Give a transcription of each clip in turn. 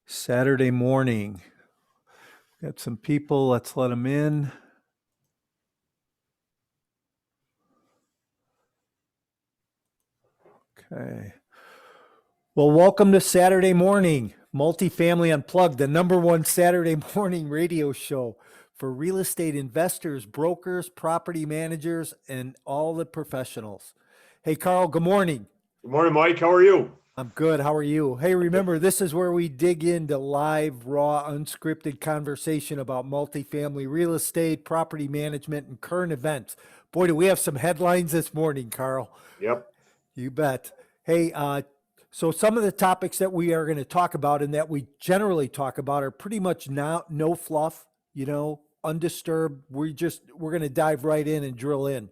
Saturday morning. Got some people. Let's let them in. Okay. Well, welcome to Saturday morning, Multifamily Unplugged, the number one Saturday morning radio show for real estate investors, brokers, property managers, and all the professionals. Hey, Carl, good morning. Good morning, Mike. How are you? I'm good. How are you? Hey, remember, this is where we dig into live, raw, unscripted conversation about multifamily real estate, property management, and current events. Boy, do we have some headlines this morning, Carl. Yep. You bet. Hey, so some of the topics that we are going to talk about and that we generally talk about are pretty much now no fluff, undisturbed. We're going to dive right in and drill in.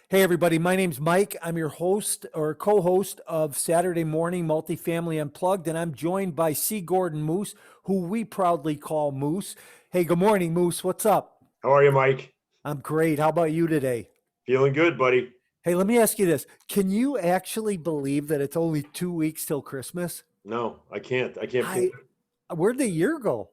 Hey everybody, my name's Mike. I'm your host or co-host of Saturday Morning Multifamily Unplugged, and I'm joined by C. Gordon Moose, who we proudly call Moose. Hey, good morning, Moose. What's up? How are you, Mike? I'm great. How about you today? Feeling good, buddy. Hey, let me ask you this. Can you actually believe that it's only 2 weeks till Christmas? No, I can't. I can't believe it. Where'd the year go?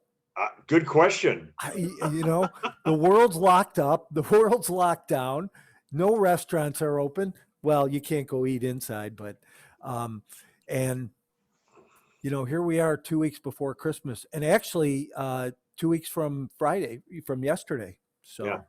Good question. The world's locked up. The world's locked down. No restaurants are open. Well, you can't go eat inside, but, and here we are 2 weeks before Christmas, and actually, 2 weeks from Friday, from yesterday. So, Yeah.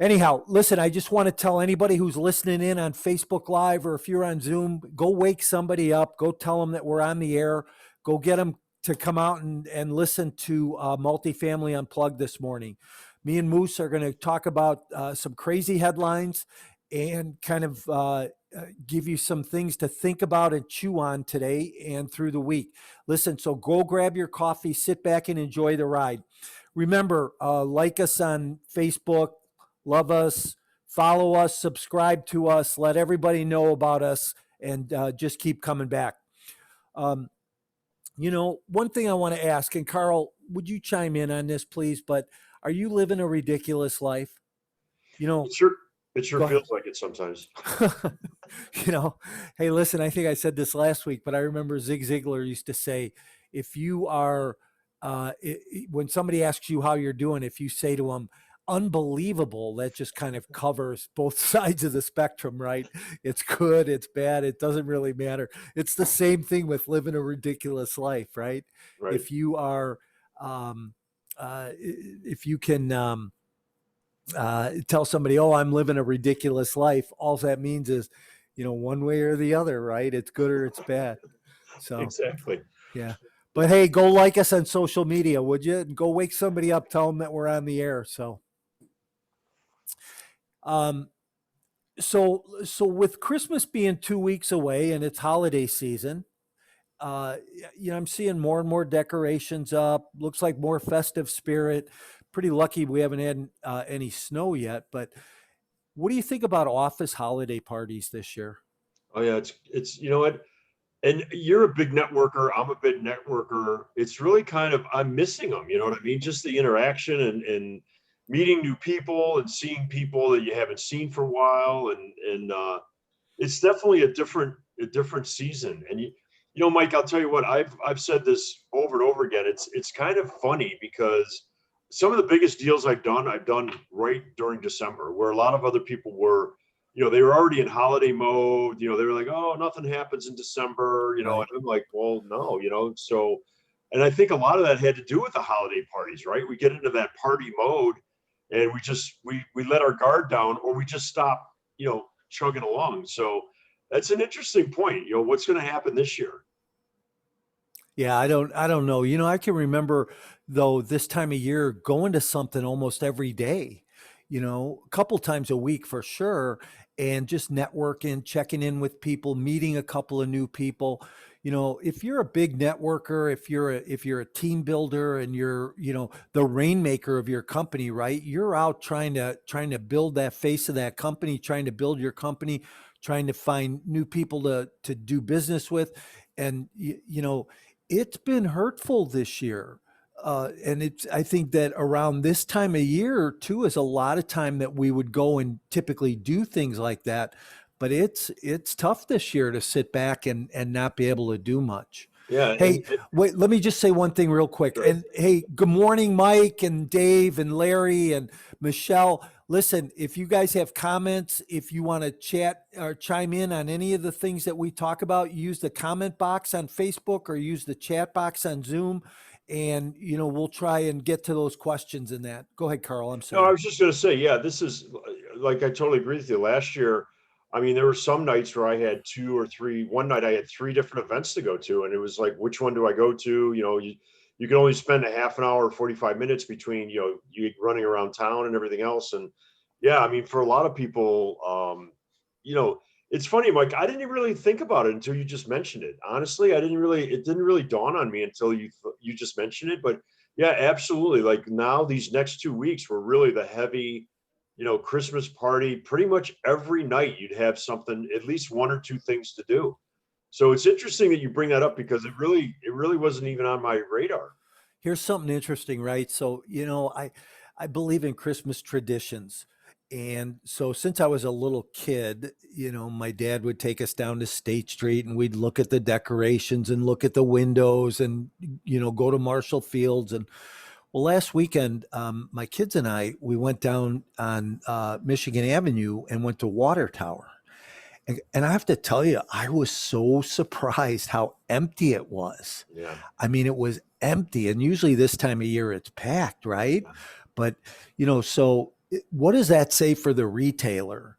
anyhow, listen, I just want to tell anybody who's listening in on Facebook Live, or if you're on Zoom, go wake somebody up. Go tell them that we're on the air. Go get them to come out and listen to Multifamily Unplugged this morning. Me and Moose are going to talk about some crazy headlines and kind of give you some things to think about and chew on today and through the week. Listen, so go grab your coffee, sit back and enjoy the ride. Remember, like us on Facebook, love us, follow us, subscribe to us, let everybody know about us, and just keep coming back. One thing I want to ask, and Carl, would you chime in on this, please? But are you living a ridiculous life? It sure feels like it sometimes. Hey, listen, I think I said this last week, but I remember Zig Ziglar used to say, if you are, when somebody asks you how you're doing, if you say to them, unbelievable, that just kind of covers both sides of the spectrum, right? It's good, it's bad, it doesn't really matter. It's the same thing with living a ridiculous life, right? Right. If you are, if you can tell somebody, oh, I'm living a ridiculous life, all that means is, one way or the other, right? It's good or it's bad. So Exactly. yeah. But hey, go like us on social media, would you? And go wake somebody up, tell them that we're on the air. So so with Christmas being 2 weeks away and it's holiday season, I'm seeing more and more decorations up. Looks like more festive spirit. Pretty lucky we haven't had any snow yet. But what do you think about office holiday parties this year? Oh yeah, it's you know what? And you're a big networker. I'm a big networker. It's really kind of I'm missing them. You know what I mean? Just the interaction and meeting new people and seeing people that you haven't seen for a while, and it's definitely a different season. And Mike, I'll tell you what, I've said this over and over again. It's kind of funny because some of the biggest deals I've done right during December, where a lot of other people were, they were already in holiday mode. They were like, oh, nothing happens in December, Right. and I'm like, well, no, so, and I think a lot of that had to do with the holiday parties, right? We get into that party mode and we let our guard down, or we just stop, chugging along. So that's an interesting point. What's going to happen this year? Yeah, I don't know. I can remember though this time of year going to something almost every day, a couple times a week for sure, and just networking, checking in with people, meeting a couple of new people. If you're a big networker, if you're a team builder and you're, the rainmaker of your company, right? You're out trying to build that face of that company, trying to build your company, trying to find new people to do business with. And it's been hurtful this year. And I think that around this time of year too is a lot of time that we would go and typically do things like that. But it's tough this year to sit back and not be able to do much. Yeah. Hey, wait, let me just say one thing real quick. Sure. And hey, good morning, Mike and Dave and Larry and Michelle. Listen, if you guys have comments, if you want to chat or chime in on any of the things that we talk about, use the comment box on Facebook or use the chat box on Zoom. And, we'll try and get to those questions in that. Go ahead, Carl. I'm No, I sorry. was just going to say, yeah, this is like, I totally agree with you. Last year, I mean, there were some nights where I had two or three. One night I had three different events to go to, and it was like, which one do I go to? You can only spend a half an hour, 45 minutes between, you running around town and everything else. And yeah, I mean, for a lot of people, you know, it's funny, Mike. I didn't really think about it until you just mentioned it. Honestly, it didn't really dawn on me until you just mentioned it. But yeah, absolutely. Like now, these next 2 weeks were really the heavy, Christmas party. Pretty much every night you'd have something, at least one or two things to do. So it's interesting that you bring that up because it really wasn't even on my radar. Here's something interesting, right? So, I believe in Christmas traditions. And so since I was a little kid, my dad would take us down to State Street and we'd look at the decorations and look at the windows and go to Marshall Fields. And well, last weekend, my kids and we went down on Michigan Avenue and went to Water Tower. And I have to tell you, I was so surprised how empty it was. Yeah. I mean, it was empty. And usually this time of year it's packed, right? Yeah. But, what does that say for the retailer?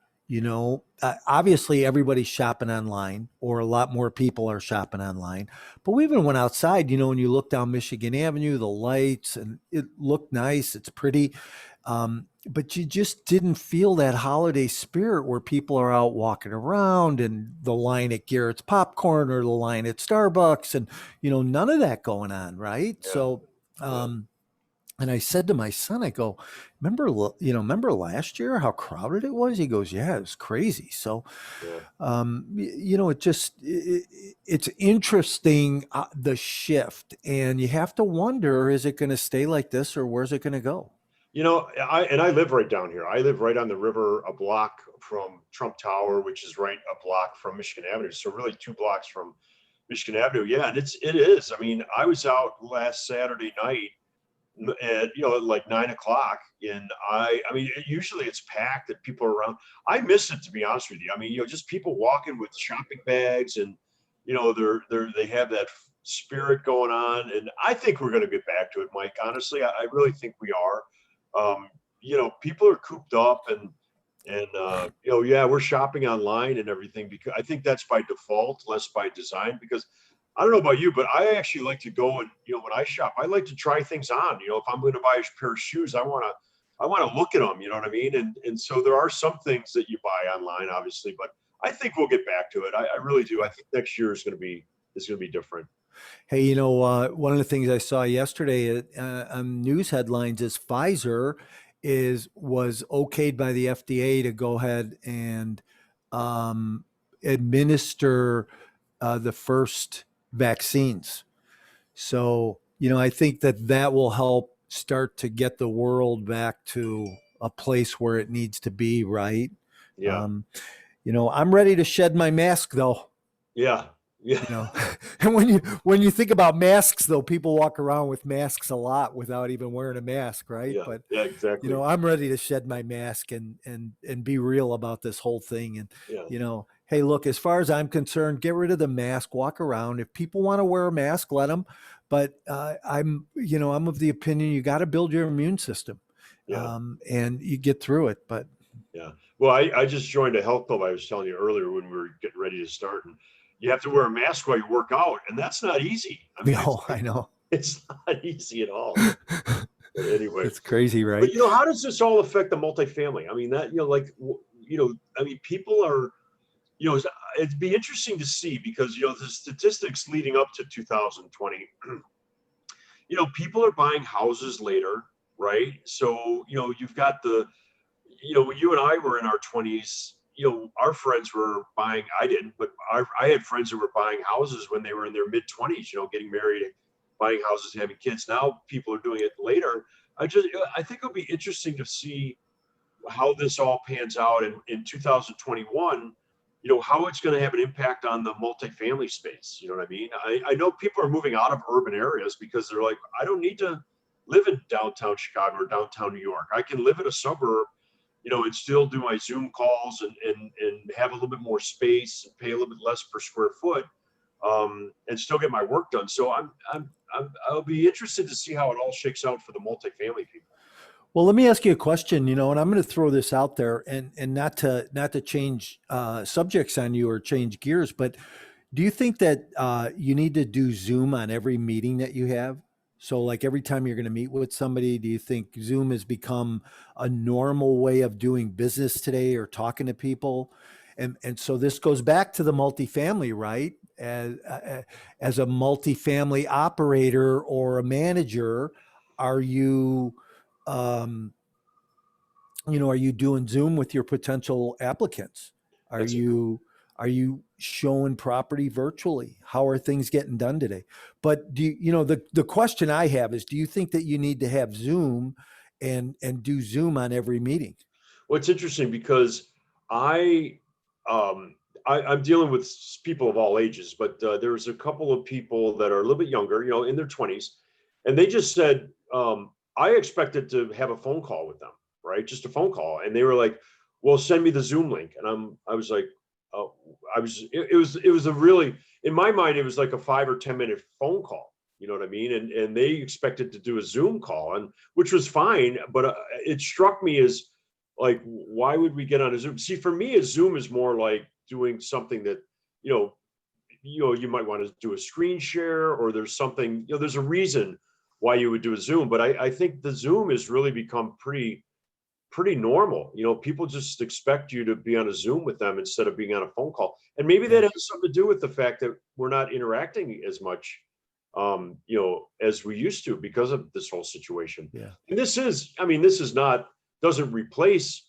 Obviously everybody's shopping online, or a lot more people are shopping online. But we even went outside, when you look down Michigan Avenue, the lights, and it looked nice. It's pretty. But you just didn't feel that holiday spirit where people are out walking around and the line at Garrett's Popcorn or the line at Starbucks and, none of that going on. Right. Yeah. So, Yeah. and I said to my son, I go, remember last year how crowded it was? He goes, yeah, it was crazy. So, Yeah. it's interesting, the shift, and you have to wonder, is it going to stay like this or where's it going to go? I live right down here. I live right on the river, a block from Trump Tower, which is right a block from Michigan Avenue. So really 2 blocks from Michigan Avenue. Yeah, and it is. I mean, I was out last Saturday night at at like 9 o'clock, and I mean, usually it's packed that people are around. I miss it, to be honest with you. I mean, just people walking with shopping bags, and they have that spirit going on, and I think we're going to get back to it, Mike. Honestly, I really think we are. People are cooped up, and yeah, we're shopping online and everything, because I think that's by default, less by design. Because I don't know about you, but I actually like to go and when I shop, I like to try things on. If I'm going to buy a pair of shoes, I want to look at them. You know what I mean? And so there are some things that you buy online, obviously, but I think we'll get back to it. I really do. I think next year is going to be different. Hey, one of the things I saw yesterday on news headlines is Pfizer was okayed by the FDA to go ahead and administer the first vaccines. So, I think that will help start to get the world back to a place where it needs to be, right? Yeah, Um, I'm ready to shed my mask though. yeah, yeah, you know and when you think about masks, though, people walk around with masks a lot without even wearing a mask, right? yeah, But yeah, exactly. I'm ready to shed my mask and be real about this whole thing. And Yeah, hey, look, as far as I'm concerned, get rid of the mask, walk around. If people want to wear a mask, let them. But I'm of the opinion you got to build your immune system, yeah. and you get through it. But Yeah. Well, I just joined a health club. I was telling you earlier when we were getting ready to start, and you have to wear a mask while you work out, and that's not easy. I mean, it's I know. it's not easy at all. But anyway, It's crazy, but right? how does this all affect the multifamily? I mean, that I mean, people are it'd be interesting to see, because the statistics leading up to 2020, people are buying houses later, right? So you've got when you and I were in our 20s, our friends were buying, I didn't, but I had friends who were buying houses when they were in their mid 20s, getting married, buying houses, having kids. Now people are doing it later. I think it'll be interesting to see how this all pans out in 2021. how it's going to have an impact on the multifamily space. You know what I mean? I know people are moving out of urban areas because they're like, I don't need to live in downtown Chicago or downtown New York. I can live in a suburb, and still do my Zoom calls and have a little bit more space and pay a little bit less per square foot, and still get my work done. So I'll be interested to see how it all shakes out for the multifamily people. Well, let me ask you a question, and I'm going to throw this out there, and not to change subjects on you or change gears, but do you think that you need to do Zoom on every meeting that you have? So, like every time you're going to meet with somebody, do you think Zoom has become a normal way of doing business today or talking to people? And so this goes back to the multifamily, right? As a multifamily operator or a manager, are you um, are you doing Zoom with your potential applicants? Are That's a you are you showing property virtually? How are things getting done today? But the question I have is, do you think that you need to have Zoom and do Zoom on every meeting? Well, it's interesting because I, um, I'm dealing with people of all ages, but there's a couple of people that are a little bit younger, in their 20s, and they just said, I expected to have a phone call with them, right? Just a phone call, and they were like, "Well, send me the Zoom link," and I was like, oh, it was a really, in my mind, it was like a 5 or 10 minute phone call. You know what I mean? And they expected to do a Zoom call, and which was fine, but it struck me as like, why would we get on a Zoom? See, for me, a Zoom is more like doing something that, you know, you might want to do a screen share, or there's something, there's a reason why you would do a Zoom. But I think the Zoom has really become pretty normal. People just expect you to be on a Zoom with them instead of being on a phone call. And maybe that Yeah, has something to do with the fact that we're not interacting as much, as we used to because of this whole situation. yeah. And this is not, doesn't replace,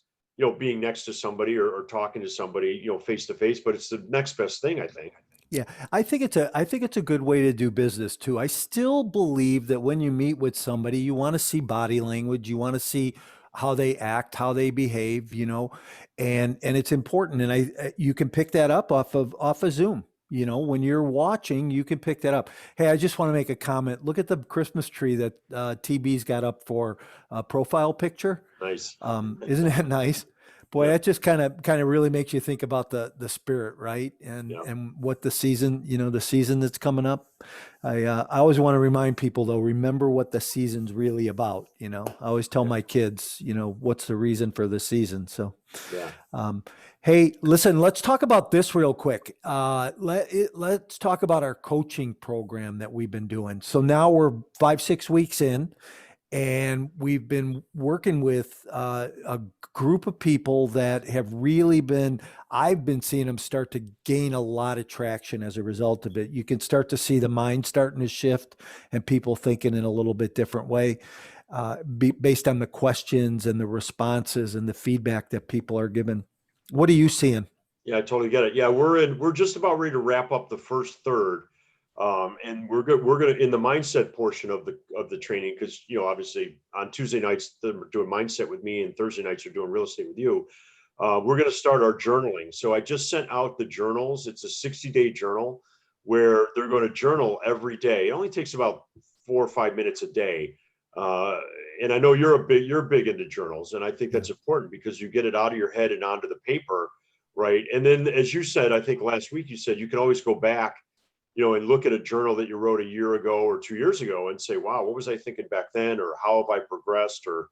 being next to somebody, or talking to somebody, face to face, but it's the next best thing, I think. Yeah, I think it's a good way to do business too. I still believe that when you meet with somebody, you want to see body language, you want to see how they act, how they behave, and it's important. And you can pick that up off of Zoom. When you're watching, you can pick that up. Hey, I just want to make a comment. Look at the Christmas tree that TB's got up for a profile picture. Nice. Isn't that nice? Boy, Yeah. that just kind of really makes you think about the spirit, right? And Yeah. and what the season that's coming up. I always want to remind people though, remember what the season's really about. I always tell Yeah. my kids, what's the reason for the season. So, Yeah. um, hey, listen, let's talk about this real quick. Let's talk about our coaching program that we've been doing. So now we're 5, 6 weeks in, and we've been working with a group of people that have really been, I've been seeing them start to gain a lot of traction as a result of it. You can start to see the mind starting to shift and people thinking in a little bit different way, based on the questions and the responses and the feedback that people are giving. What are you seeing? Yeah, I totally get it. Yeah, we're just about ready to wrap up the first third. And we're gonna in the mindset portion of the training, because obviously on Tuesday nights they're doing mindset with me, and Thursday nights are doing real estate with you. We're gonna start our journaling. So I just sent out the journals. It's a 60-day journal where they're going to journal every day. It only takes about 4 or 5 minutes a day. Uh, and I know you're big into journals, and I think Yeah. that's important because you get it out of your head and onto the paper. Right. And then, as you said, I think last week you said you can always go back, and look at a journal that you wrote a year ago or 2 years ago and say, wow, what was I thinking back then? Or how have I progressed? Or,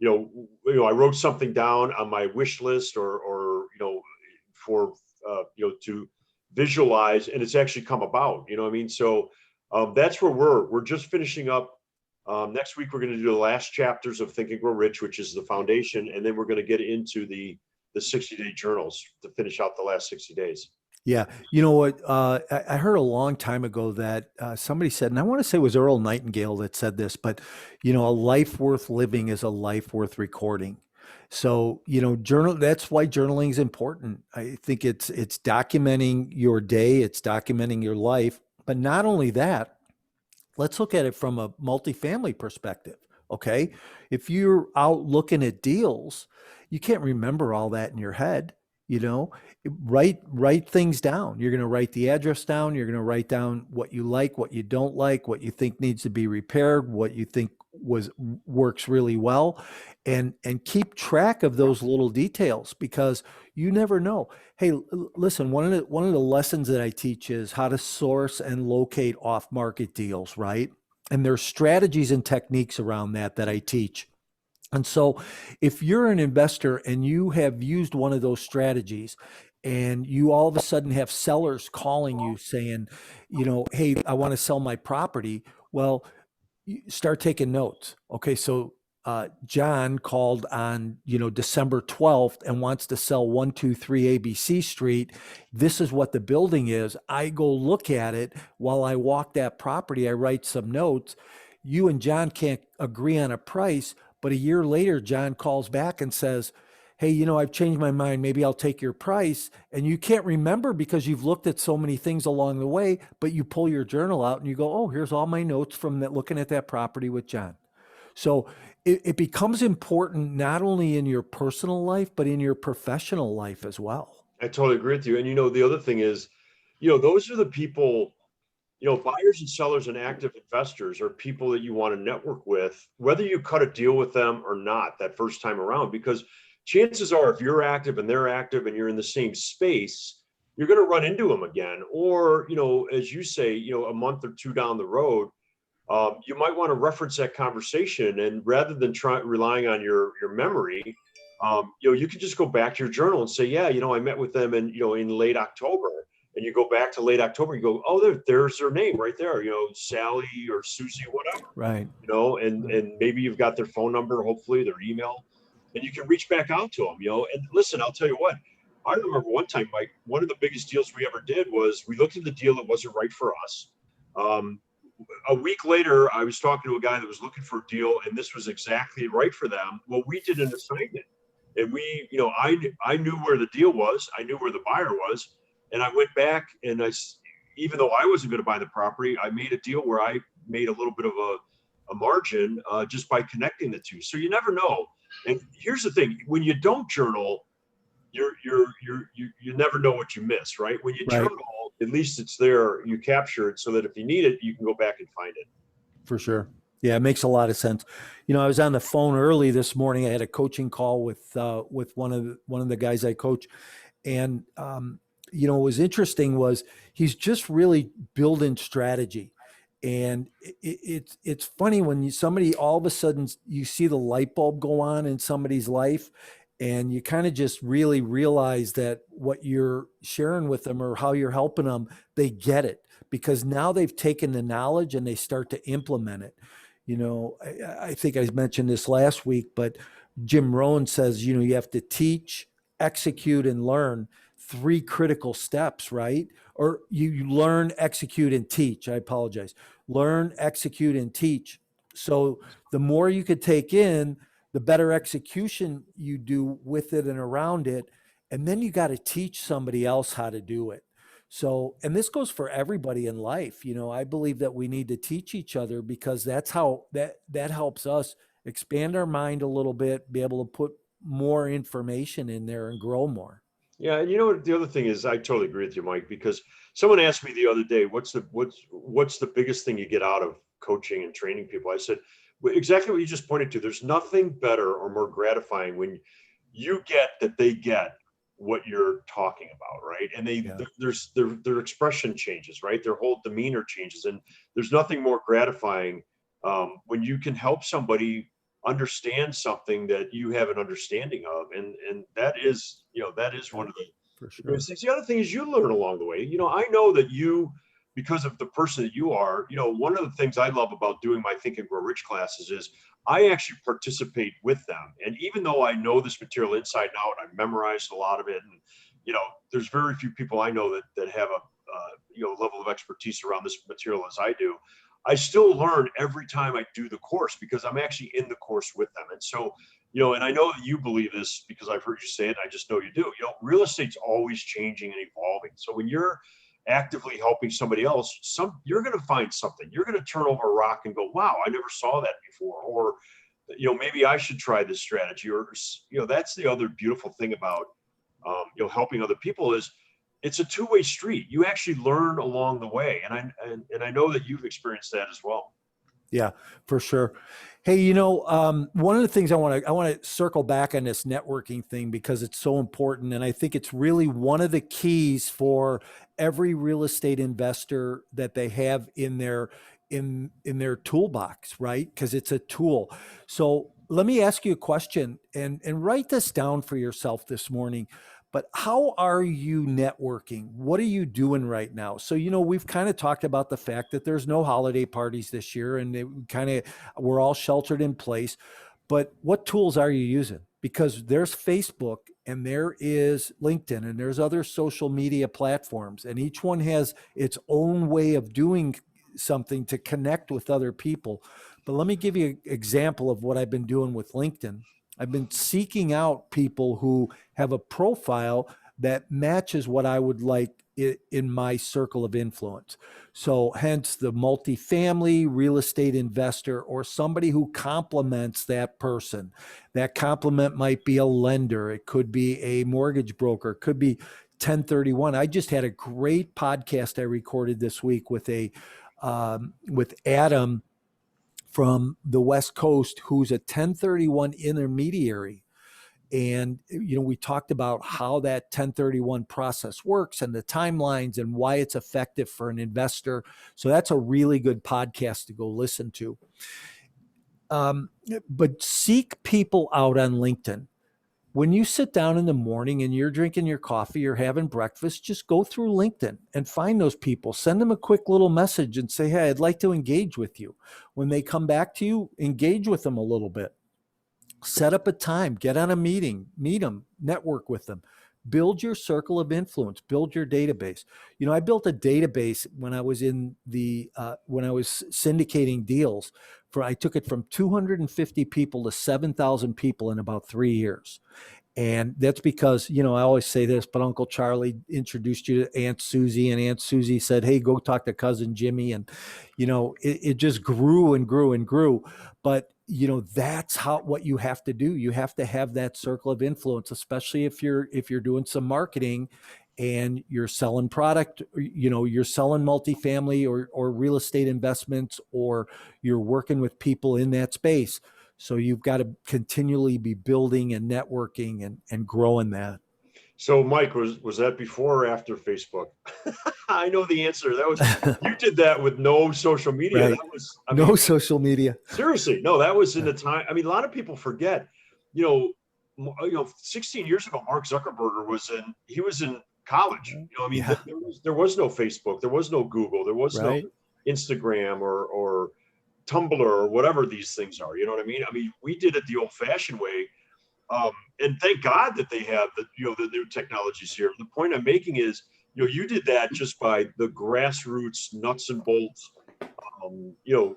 I wrote something down on my wish list, or, for, to visualize, and it's actually come about, you know what I mean? So that's where we're just finishing up. Next week, we're going to do the last chapters of Think and Grow Rich, which is the foundation. And then we're going to get into the 60-day journals to finish out the last 60 days. Yeah. You know what? I heard a long time ago that somebody said, and I want to say it was Earl Nightingale that said this, but, a life worth living is a life worth recording. So, that's why journaling is important. I think it's documenting your day, it's documenting your life. But not only that, let's look at it from a multifamily perspective. Okay. If you're out looking at deals, you can't remember all that in your head. you know, write things down. You're going to write the address down. You're going to write down what you like, what you don't like, what you think needs to be repaired, what you think works really well, and keep track of those little details, because you never know. Hey, listen, one of the lessons that I teach is how to source and locate off-market deals, right? And there's strategies and techniques around that I teach. And so if you're an investor and you have used one of those strategies, and you all of a sudden have sellers calling you saying, hey, I want to sell my property. Well, you start taking notes. Okay, so John called on December 12th and wants to sell 123 ABC Street. This is what the building is. I go look at it while I walk that property. I write some notes. You and John can't agree on a price, but a year later, John calls back and says, hey, I've changed my mind. Maybe I'll take your price. And you can't remember because you've looked at so many things along the way, but you pull your journal out and you go, oh, here's all my notes from looking at that property with John. So it becomes important not only in your personal life, but in your professional life as well. I totally agree with you. And the other thing is, those are the people, buyers and sellers and active investors are people that you want to network with, whether you cut a deal with them or not that first time around, because chances are if you're active and they're active and you're in the same space, you're going to run into them again. Or, as you say, a month or two down the road, you might want to reference that conversation. And rather than relying on your memory, you can just go back to your journal and say, yeah, I met with them in late October. And you go back to late October, you go, oh, there's their name right there, Sally or Susie, whatever, Right. and maybe you've got their phone number, hopefully their email, and you can reach back out to them, and listen, I'll tell you what, I remember one time, Mike, one of the biggest deals we ever did was we looked at the deal that wasn't right for us. A week later, I was talking to a guy that was looking for a deal, and this was exactly right for them. Well, we did an assignment, and I knew where the deal was, I knew where the buyer was, and I went back and even though I wasn't going to buy the property, I made a deal where I made a little bit of a margin just by connecting the two. So you never know. And here's the thing: when you don't journal, you never know what you miss, right? When you Right. journal, at least it's there, you capture it so that if you need it, you can go back and find it. For sure. Yeah, it makes a lot of sense. I was on the phone early this morning. I had a coaching call with one of the guys I coach, and what was interesting was he's just really building strategy. And it's funny when somebody all of a sudden you see the light bulb go on in somebody's life, and you kind of just really realize that what you're sharing with them or how you're helping them, they get it, because now they've taken the knowledge and they start to implement it. I think I mentioned this last week, but Jim Rohn says, you have to teach, execute, and learn, three critical steps, right? Or you learn, execute, and teach. I apologize. Learn, execute, and teach. So the more you could take in, the better execution you do with it and around it. And then you got to teach somebody else how to do it. So, and this goes for everybody in life. I believe that we need to teach each other, because that's how that helps us expand our mind a little bit, be able to put more information in there and grow more. Yeah, and you know what the other thing is, I totally agree with you, Mike, because someone asked me the other day, what's the biggest thing you get out of coaching and training people? I said, well, exactly what you just pointed to. There's nothing better or more gratifying when you get that they get what you're talking about, right? And Yeah. their expression changes, right? Their whole demeanor changes, and there's nothing more gratifying when you can help somebody understand something that you have an understanding of, and that is one of For the sure. greatest things. The other thing is you learn along the way. I know that you, because of the person that you are, one of the things I love about doing my Think and Grow Rich classes is I actually participate with them. And even though I know this material inside and out, I've memorized a lot of it, and there's very few people I know that have a level of expertise around this material as I do. I still learn every time I do the course because I'm actually in the course with them. And so, and I know that you believe this because I've heard you say it. I just know you do. Real estate's always changing and evolving. So when you're actively helping somebody else, you're going to find something. You're going to turn over a rock and go, wow, I never saw that before. Or, maybe I should try this strategy. Or, that's the other beautiful thing about helping other people is it's a two-way street. You actually learn along the way. And I know that you've experienced that as well. Yeah, for sure. Hey, one of the things I want to circle back on this networking thing because it's so important, and I think it's really one of the keys for every real estate investor that they have in their toolbox, right? Because it's a tool. So let me ask you a question, and write this down for yourself this morning. But how are you networking? What are you doing right now? So, we've kind of talked about the fact that there's no holiday parties this year and we're all sheltered in place. But what tools are you using? Because there's Facebook and there is LinkedIn and there's other social media platforms, and each one has its own way of doing something to connect with other people. But let me give you an example of what I've been doing with LinkedIn. I've been seeking out people who have a profile that matches what I would like in my circle of influence. So hence the multifamily real estate investor or somebody who complements that person. That complement might be a lender. It could be a mortgage broker. It could be 1031. I just had a great podcast I recorded this week with Adam from the West Coast, who's a 1031 intermediary. And, we talked about how that 1031 process works and the timelines and why it's effective for an investor. So that's a really good podcast to go listen to. But seek people out on LinkedIn. When you sit down in the morning and you're drinking your coffee or having breakfast, just go through LinkedIn and find those people. Send them a quick little message and say, hey, I'd like to engage with you. When they come back to you, engage with them a little bit. Set up a time, get on a meeting, meet them, network with them, build your circle of influence, build your database. I built a database when I was when I was syndicating deals I took it from 250 people to 7,000 people in about 3 years. And that's because, I always say this, but Uncle Charlie introduced you to Aunt Susie, and Aunt Susie said, hey, go talk to cousin Jimmy. And, it just grew and grew and grew. But, that's what you have to do. You have to have that circle of influence, especially if you're doing some marketing and you're selling product, you're selling multifamily or real estate investments, or you're working with people in that space. So you've got to continually be building and networking and growing that. So Mike, was that before or after Facebook? I know the answer. You did that with no social media. Right. That was, no social media. Seriously. No, that was in the time. I mean, a lot of people forget, 16 years ago, Mark Zuckerberg was in college. There was no Facebook, there was no Google, there was no Instagram or Tumblr or whatever these things are. You know what I mean? We did it the old-fashioned way, and thank God that they have the new technologies here. The point I'm making is, you did that just by the grassroots nuts and bolts. You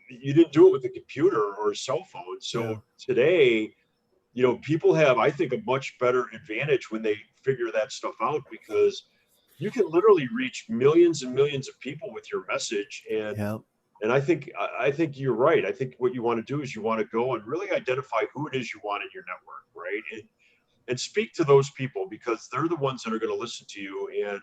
didn't do it with a computer or a cell phone. So today, people have, I think, a much better advantage when they figure that stuff out, because you can literally reach millions and millions of people with your message. And I think you're right. I think what you want to do is you want to go and really identify who it is you want in your network, right? And speak to those people, because they're the ones that are going to listen to you, and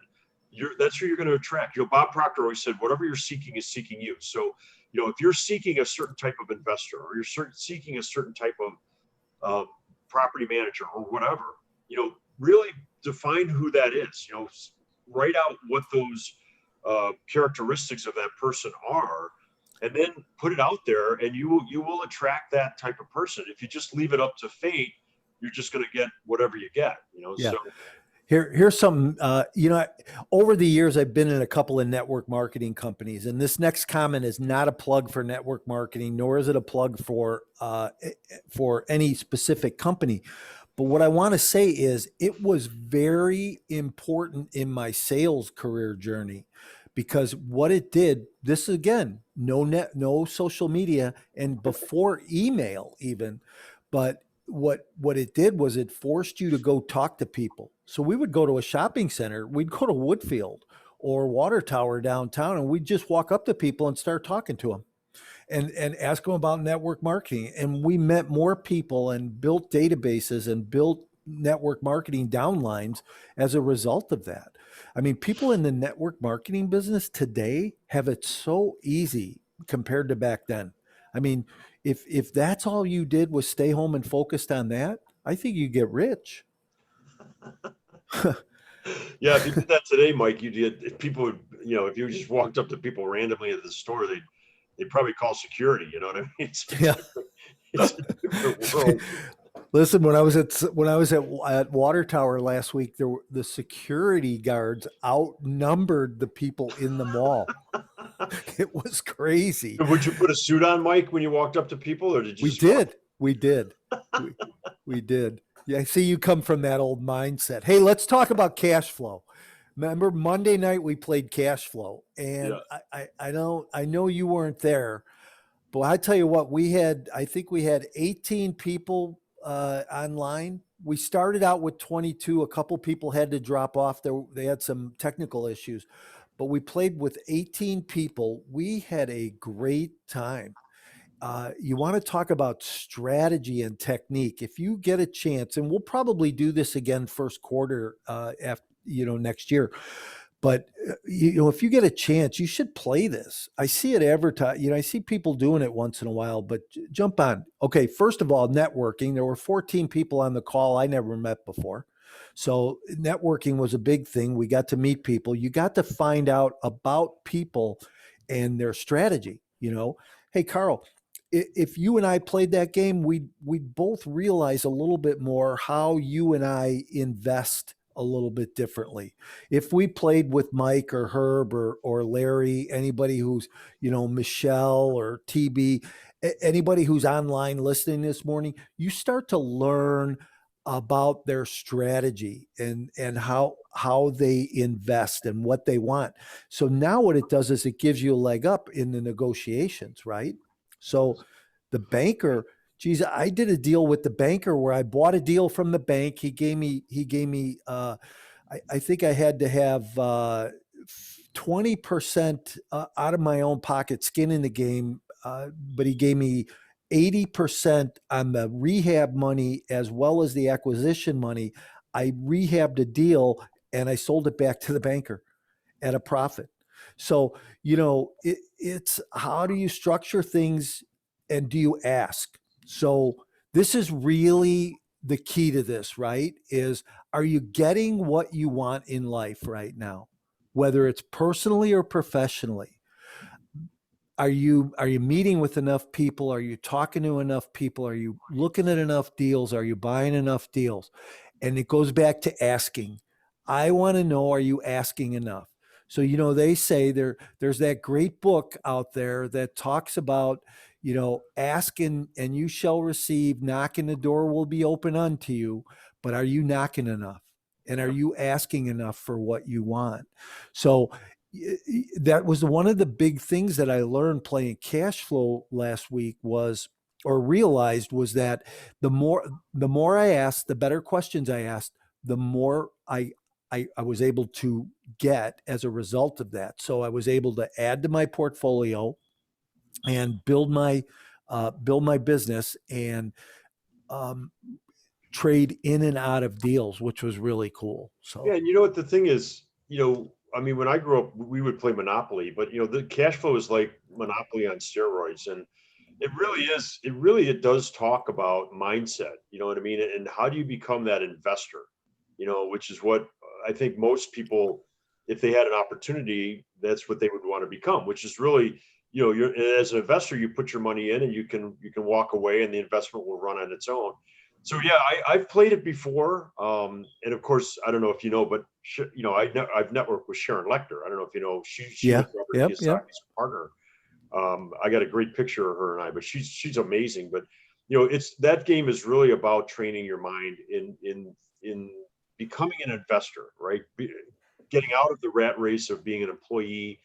that's who you're going to attract. Bob Proctor always said, whatever you're seeking is seeking you. So, if you're seeking a certain type of investor, or you're seeking a certain type of property manager or whatever, really define who that is. Write out what those characteristics of that person are, and then put it out there, and you will attract that type of person. If you just leave it up to fate, you're just going to get whatever you get. So here's something. Over the years, I've been in a couple of network marketing companies, and this next comment is not a plug for network marketing, nor is it a plug for any specific company. But what I want to say is it was very important in my sales career journey, because what it did, this again, no social media, and before email even, but what it did was it forced you to go talk to people. So we would go to a shopping center, we'd go to Woodfield or Water Tower downtown, and we'd just walk up to people and start talking to them. And ask them about network marketing. And we met more people and built databases and built network marketing downlines as a result of that. I mean, people in the network marketing business today have it so easy compared to back then. I mean, if that's all you did was stay home and focused on that, I think you get rich. Yeah, if you did that today, Mike, you did. If people would, if you just walked up to people randomly at the store, they'd probably call security. You know what I mean? Yeah. It's a different world. Listen, when I was at Water Tower last week, the security guards outnumbered the people in the mall. It was crazy. Would you put a suit on, Mike, when you walked up to people, or did you We just walk? did. We did. We, we did. Yeah, I see you come from that old mindset. Hey, let's talk about cash flow. Remember Monday night we played cash flow, Yeah. and I know you weren't there, but I tell you what, I think we had 18 people online. We started out with 22. A couple people had to drop off. They had some technical issues, but we played with 18 people. We had a great time. You want to talk about strategy and technique. If you get a chance, and we'll probably do this again first quarter after next year. But if you get a chance, you should play this. I see it advertised. I see people doing it once in a while. But jump on. Okay, first of all, networking. There were 14 people on the call I never met before. So networking was a big thing. We got to meet people. You got to find out about people and their strategy. Hey Carl, if you and I played that game, we'd both realize a little bit more how you and I invest a little bit differently. If we played with Mike or Herb or Larry, anybody who's, Michelle or TB, anybody who's online listening this morning, you start to learn about their strategy and how they invest and what they want. So now what it does is it gives you a leg up in the negotiations, right? So the banker, geez, I did a deal with the banker where I bought a deal from the bank. I think I had to have 20% out of my own pocket, skin in the game. But he gave me 80% on the rehab money as well as the acquisition money. I rehabbed a deal and I sold it back to the banker at a profit. So, it's how do you structure things and do you ask? So, this is really the key to this, right? Is are you getting what you want in life right now, whether it's personally or professionally? Are you meeting with enough people? Are you talking to enough people? Are you looking at enough deals? Are you buying enough deals? And it goes back to asking. I want to know, are you asking enough? So, they say there's that great book out there that talks about, ask and you shall receive, knock and the door will be open unto you. But are you knocking enough? And are Yeah. you asking enough for what you want? So that was one of the big things that I learned playing cash flow last week or realized was that the more I asked, the better questions I asked, the more I was able to get as a result of that. So I was able to add to my portfolio and build my business and um, trade in and out of deals, which was really cool. Yeah, So and you know what the thing is, I mean, when I grew up, we would play Monopoly, but the cash flow is like Monopoly on steroids, and it really is. It does talk about mindset. You know what I mean? And how do you become that investor? Which is what I think most people, if they had an opportunity, that's what they would want to become. Which is really, you're as an investor, you put your money in, and you can walk away, and the investment will run on its own. So yeah, I've played it before, and of course, I don't know if you know, but I've networked with Sharon Lechter. I don't know if you know, she was yeah, Robert yep, yep. Kiyosaki's partner. I got a great picture of her and I, but she's amazing. But it's that game is really about training your mind in becoming an investor, right? Getting out of the rat race of being an employee,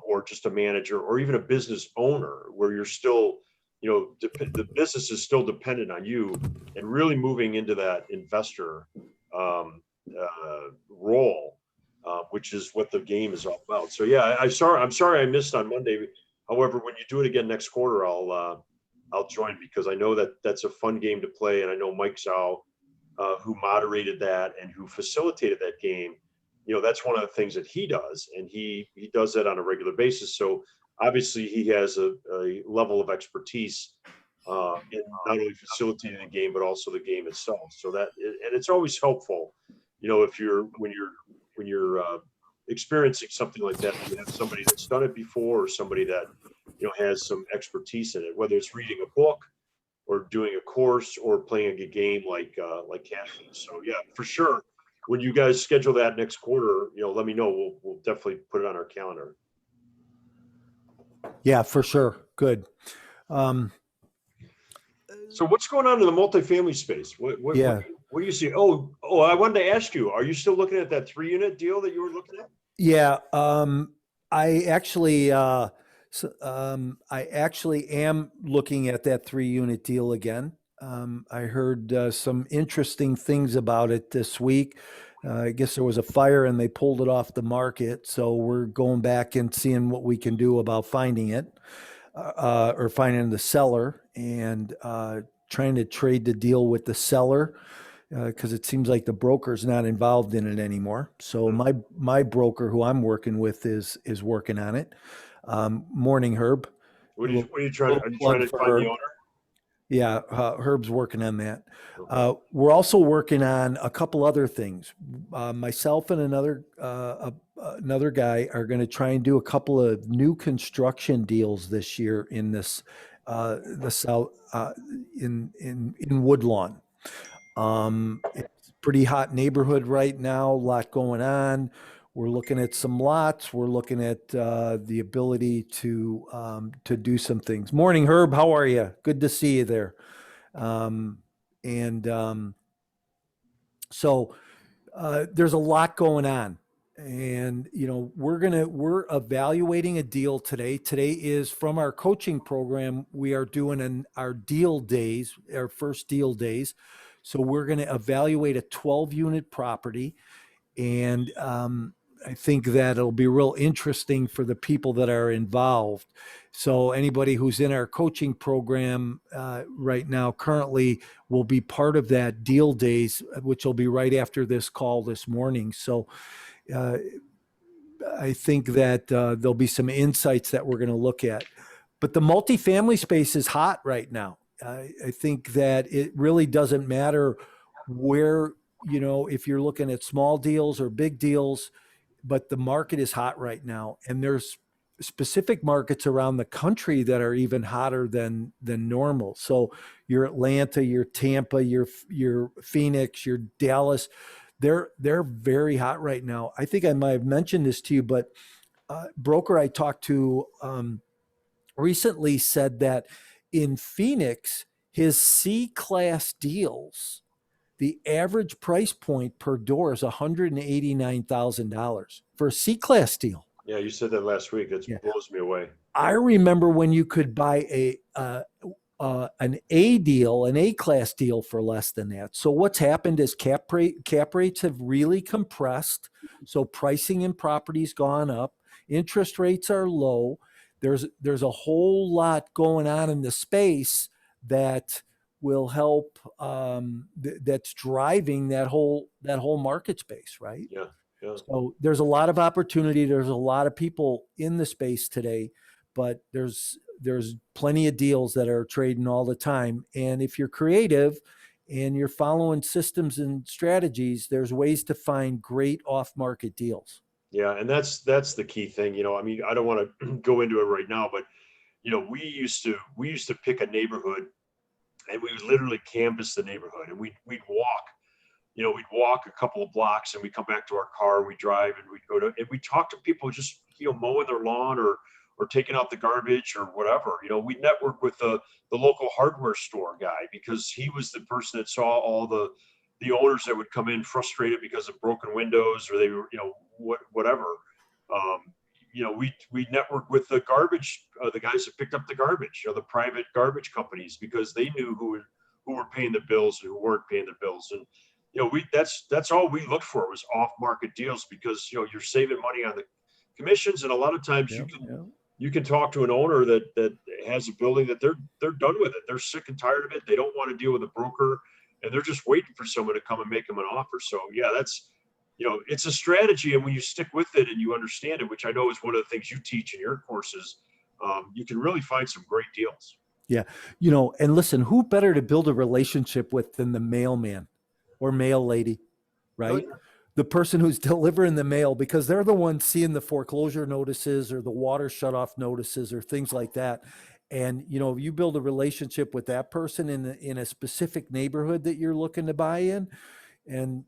or just a manager, or even a business owner, where you're still, the business is still dependent on you, and really moving into that investor role, which is what the game is all about. So yeah, I'm sorry I missed on Monday. However, when you do it again next quarter, I'll join, because I know that that's a fun game to play, and I know Mike Zhao who moderated that and who facilitated that game, that's one of the things that he does, and he does that on a regular basis. So obviously he has a level of expertise in not only facilitating the game but also the game itself. So and it's always helpful, if when you're experiencing something like that, you have somebody that's done it before, or somebody that has some expertise in it, whether it's reading a book or doing a course or playing a game like Cash. So yeah, for sure. When you guys schedule that next quarter, let me know. We'll definitely put it on our calendar. Yeah, for sure. Good. Um, So what's going on in the multifamily space? yeah. What do you see? Oh, I wanted to ask you, are you still looking at that 3-unit deal that you were looking at? Yeah. I actually, I actually am looking at that 3-unit deal again. I heard some interesting things about it this week. I guess there was a fire and they pulled it off the market. So we're going back and seeing what we can do about finding it, or finding the seller, and trying to trade the deal with the seller, because it seems like the broker's not involved in it anymore. So my broker, who I'm working with, is working on it. Morning, Herb. What A are you, little, what are you trying? little Are you trying plug to for find the Herb. owner? Yeah, Herb's working on that. Okay. We're also working on a couple other things. Myself and another guy are going to try and do a couple of new construction deals this year in the south, in Woodlawn. It's a pretty hot neighborhood right now, a lot going on. We're looking at some lots. We're looking at the ability to do some things. Morning, Herb. How are you? Good to see you there. Um, and so there's a lot going on. And we're evaluating a deal today. Today is from our coaching program. We are doing our deal days, our first deal days. So we're going to evaluate a 12-unit property, and I think that it'll be real interesting for the people that are involved. So anybody who's in our coaching program right now currently will be part of that deal days, which will be right after this call this morning. So uh, I think that there'll be some insights that we're going to look at. But the multifamily space is hot right now. I think that it really doesn't matter where, if you're looking at small deals or big deals, but the market is hot right now. And there's specific markets around the country that are even hotter than normal. So your Atlanta, your Tampa, your Phoenix, your Dallas, they're very hot right now. I think I might have mentioned this to you, but broker I talked to recently said that in Phoenix, his C class deals, the average price point per door is $189,000 for a C class deal. Yeah, you said that last week. That Yeah. blows me away. I remember when you could buy an A deal, an A class deal for less than that. So what's happened is cap rates have really compressed. So pricing in properties gone up. Interest rates are low. There's a whole lot going on in the space that will help. That's driving that whole market space, right? Yeah, yeah, So there's a lot of opportunity. There's a lot of people in the space today, but there's plenty of deals that are trading all the time. And if you're creative and you're following systems and strategies, there's ways to find great off-market deals. yeah. And that's the key thing. I mean, I don't want to go into it right now, but we used to pick a neighborhood, and we would literally canvass the neighborhood, and we'd walk. We'd walk a couple of blocks, and we come back to our car, we drive, and we'd go to, and we talk to people just, mowing their lawn, or taking out the garbage or whatever. We network with the local hardware store guy, because he was the person that saw all the owners that would come in frustrated because of broken windows, or they were, whatever. Um, we network with the garbage, the guys that picked up the garbage, the private garbage companies, because they knew who were paying the bills and who weren't paying the bills. And that's all we looked for, was off market deals, because you're saving money on the commissions, and a lot of times Yeah, yeah. you can talk to an owner that has a building that they're done with it. They're sick and tired of it. They don't want to deal with a broker and they're just waiting for someone to come and make them an offer. So yeah, that's, it's a strategy. And when you stick with it and you understand it, which I know is one of the things you teach in your courses, you can really find some great deals. Yeah. And listen, who better to build a relationship with than the mailman or mail lady, Oh, right? yeah. The person who's delivering the mail, because they're the ones seeing the foreclosure notices or the water shut off notices or things like that. And, if you build a relationship with that person in a specific neighborhood that you're looking to buy in, and,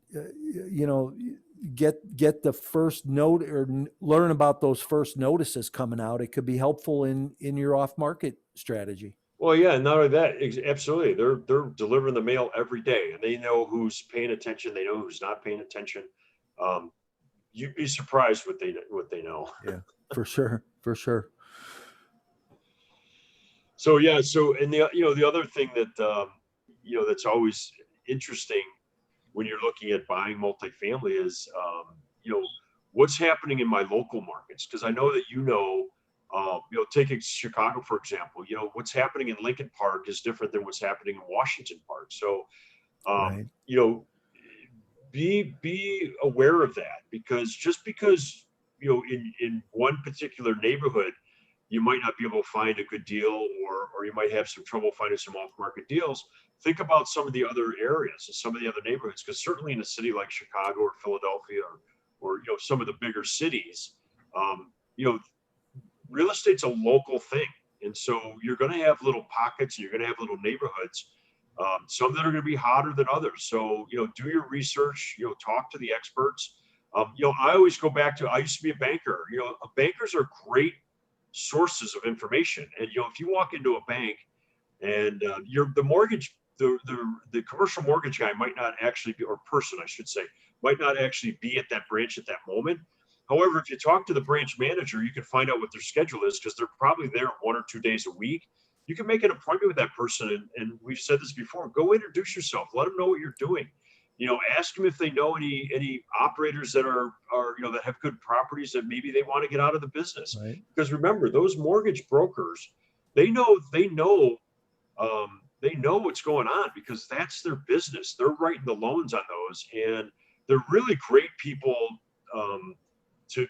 get the first note or learn about those first notices coming out, it could be helpful in your off market strategy. Well, yeah, and not only that, absolutely. They're delivering the mail every day, and they know who's paying attention. They know who's not paying attention. Um, you'd be surprised what they know. Yeah, for sure. For sure. So yeah, and the other thing that that's always interesting when you're looking at buying multifamily is what's happening in my local markets, because I know that taking Chicago for example, what's happening in Lincoln Park is different than what's happening in Washington Park. So Right. you know be aware of that, because just because in one particular neighborhood you might not be able to find a good deal, or you might have some trouble finding some off market deals. Think about some of the other areas and some of the other neighborhoods, because certainly in a city like Chicago or Philadelphia, or some of the bigger cities, um, you know real estate's a local thing. And so you're going to have little pockets, and you're going to have little neighborhoods, some that are going to be hotter than others. So, do your research, talk to the experts. I always go back to, I used to be a banker. Bankers are great sources of information. And, if you walk into a bank and you're the mortgage, the commercial mortgage guy might not actually be, or person, I should say, might not actually be at that branch at that moment. However, if you talk to the branch manager, you can find out what their schedule is, because they're probably there 1 or 2 days a week. You can make an appointment with that person, and we've said this before. Go introduce yourself. Let them know what you're doing. Ask them if they know any operators that are that have good properties that maybe they want to get out of the business. Right. Because remember, those mortgage brokers, they know what's going on, because that's their business. They're writing the loans on those, and they're really great people to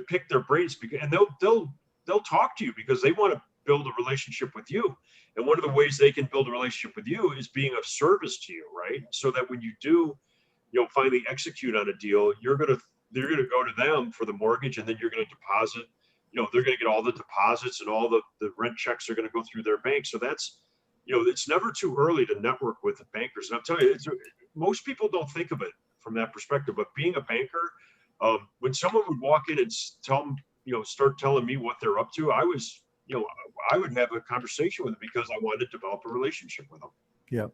pick their brains, because, and they'll talk to you because they want to build a relationship with you. And one of the ways they can build a relationship with you is being of service to you, right? So that when you do, finally execute on a deal, they're gonna go to them for the mortgage, and then you're gonna deposit. They're gonna get all the deposits, and all the rent checks are gonna go through their bank. So that's it's never too early to network with the bankers. And I'm telling you, most people don't think of it from that perspective. But being a banker, when someone would walk in and start telling me what they're up to, I would have a conversation with them, because I wanted to develop a relationship with them. Yeah.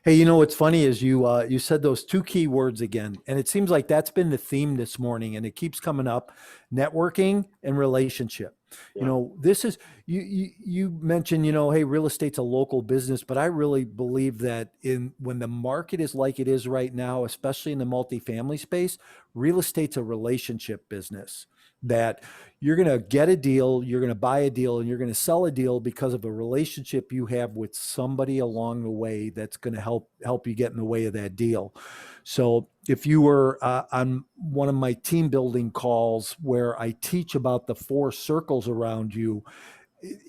Hey, what's funny is you said those two key words again, and it seems like that's been the theme this morning, and it keeps coming up: networking and relationship. Yeah. This is you mentioned, hey, real estate's a local business, but I really believe that when the market is like it is right now, especially in the multifamily space, real estate's a relationship business. That you're going to get a deal, you're going to buy a deal, and you're going to sell a deal because of a relationship you have with somebody along the way that's going to help you get in the way of that deal. So if you were on one of my team building calls where I teach about the 4 circles around you,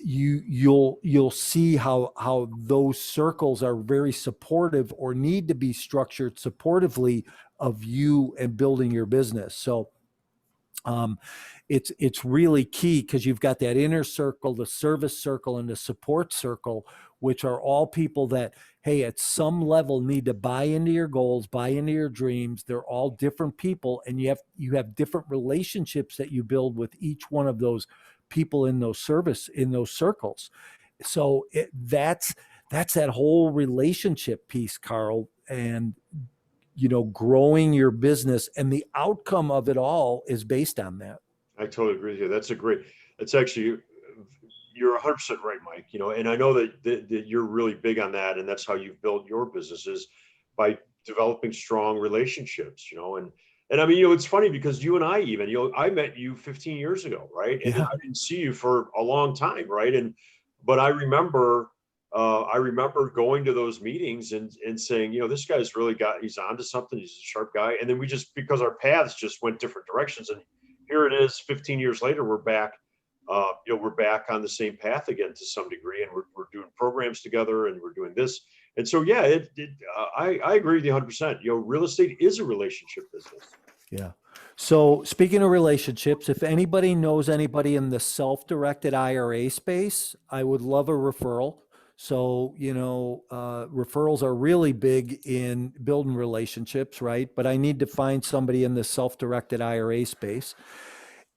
you'll see how those circles are very supportive, or need to be structured supportively of you and building your business. So it's really key, because you've got that inner circle, the service circle, and the support circle, which are all people that, hey, at some level need to buy into your goals, buy into your dreams. They're all different people, and you have different relationships that you build with each one of those people in those circles. So that's that whole relationship piece, Carl. And growing your business, and the outcome of it all is based on that. I totally agree with you. That's actually, you're 100% right, Mike. And I know that you're really big on that, and that's how you've built your businesses, by developing strong relationships. And I mean, it's funny, because you and I I met you 15 years ago, right? And Yeah. I didn't see you for a long time, right? But I remember, I remember going to those meetings and saying, this guy's really he's onto something. He's a sharp guy. And then because our paths just went different directions, and here it is 15 years later, we're back, we're back on the same path again to some degree, and we're doing programs together, and we're doing this. And so, yeah, I agree with you 100%. Real estate is a relationship business. Yeah. So speaking of relationships, if anybody knows anybody in the self-directed IRA space, I would love a referral. So, referrals are really big in building relationships, right? But I need to find somebody in the self-directed IRA space.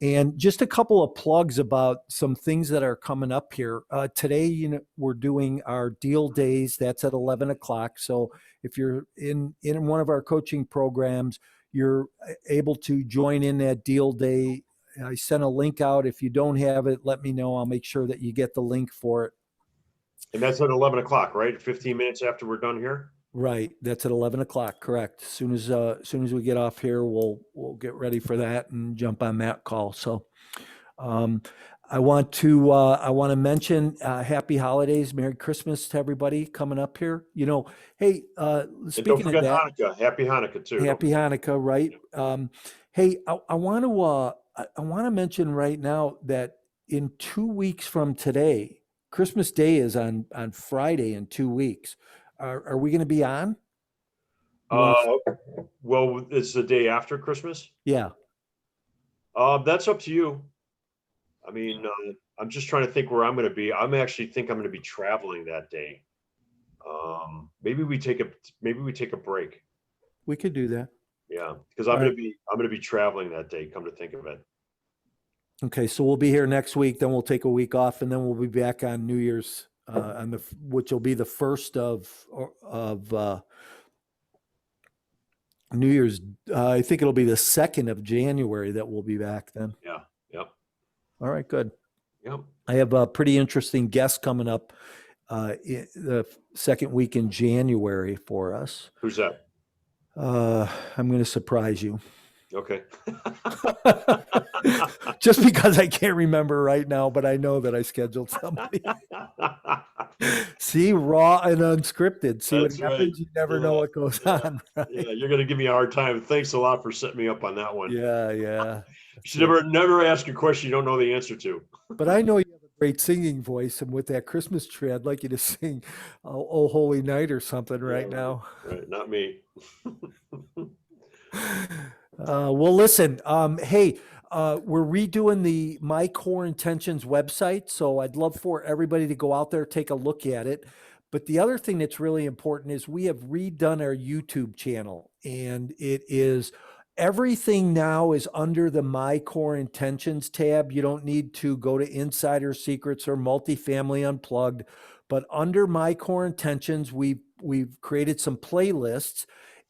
And just a couple of plugs about some things that are coming up here. Today, we're doing our deal days. That's at 11 o'clock. So if you're in one of our coaching programs, you're able to join in that deal day. I sent a link out. If you don't have it, let me know. I'll make sure that you get the link for it. And that's at 11 o'clock, right? 15 minutes after we're done here? Right. That's at 11 o'clock. Correct. As soon as we get off here, we'll get ready for that and jump on that call. So, I want to mention, happy holidays, Merry Christmas to everybody coming up here. Hey, And speaking don't of forget that, Hanukkah. Happy Hanukkah too. happy Hanukkah, right? Hey, I want to mention right now that in 2 weeks from today, Christmas Day is on Friday in 2 weeks. Are we going to be on? Well, it's the day after Christmas. Yeah. That's up to you. I mean, I'm just trying to think where I'm going to be. I'm actually think I'm going to be traveling that day. Maybe we take a break. We could do that. Yeah, because I'm going to be traveling that day. Come to think of it. Okay, so we'll be here next week. Then we'll take a week off, and then we'll be back on New Year's, which will be the first of New Year's. I think it'll be the 2nd of January that we'll be back then. Yeah. Yep. All right, good. Yep. I have a pretty interesting guest coming up the second week in January for us. Who's that? I'm going to surprise you. Okay. Just because I can't remember right now, but I know that I scheduled somebody. See, raw and unscripted. See That's what happens? right. You never know what goes on. Right? Yeah, you're going to give me a hard time. Thanks a lot for setting me up on that one. Yeah. You should never ask a question you don't know the answer to. But I know you have a great singing voice, and with that Christmas tree, I'd like you to sing "Oh Holy Night" or something right now. Right, not me. Well, listen, hey, we're redoing the My Core Intentions website. So I'd love for everybody to go out there, take a look at it. But the other thing that's really important is we have redone our YouTube channel, and everything now is under the My Core Intentions tab. You don't need to go to Insider Secrets or Multifamily Unplugged, but under My Core Intentions, we've created some playlists.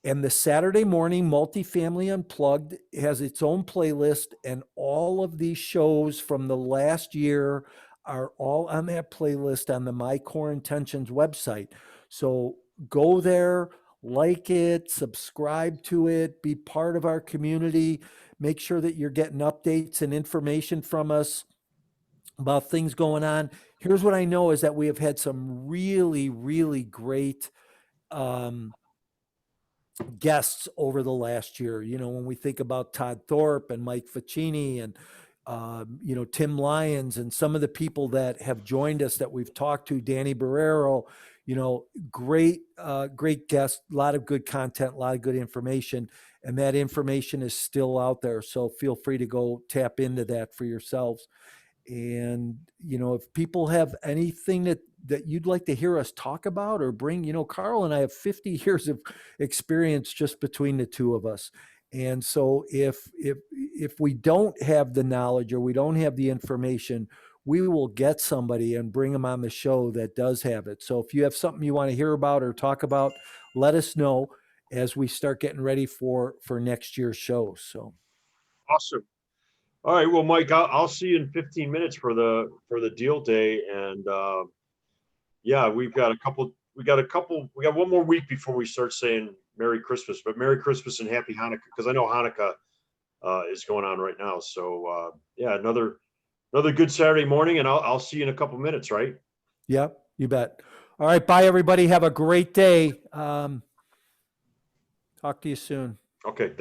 And the Saturday morning Multifamily Unplugged has its own playlist, and all of these shows from the last year are all on that playlist on the My Core Intentions website. So go there, like it, subscribe to it, be part of our community. Make sure that you're getting updates and information from us about things going on. Here's what I know is that we have had some really, really great guests over the last year. When we think about Todd Thorpe and Mike Ficini and Tim Lyons and some of the people that have joined us that we've talked to, Danny Barrero, great guests, a lot of good content, a lot of good information, and that information is still out there. So feel free to go tap into that for yourselves. And, if people have anything that you'd like to hear us talk about or bring, Carl and I have 50 years of experience just between the two of us. And so if we don't have the knowledge or we don't have the information, we will get somebody and bring them on the show that does have it. So if you have something you want to hear about or talk about, let us know as we start getting ready for next year's show. So awesome. All right. Well, Mike, I'll see you in 15 minutes for the deal day. And yeah, we got one more week before we start saying Merry Christmas, but Merry Christmas and Happy Hanukkah, because I know Hanukkah is going on right now. So yeah, another good Saturday morning, and I'll see you in a couple minutes, right? Yeah, you bet. All right. Bye, everybody. Have a great day. Talk to you soon. Okay.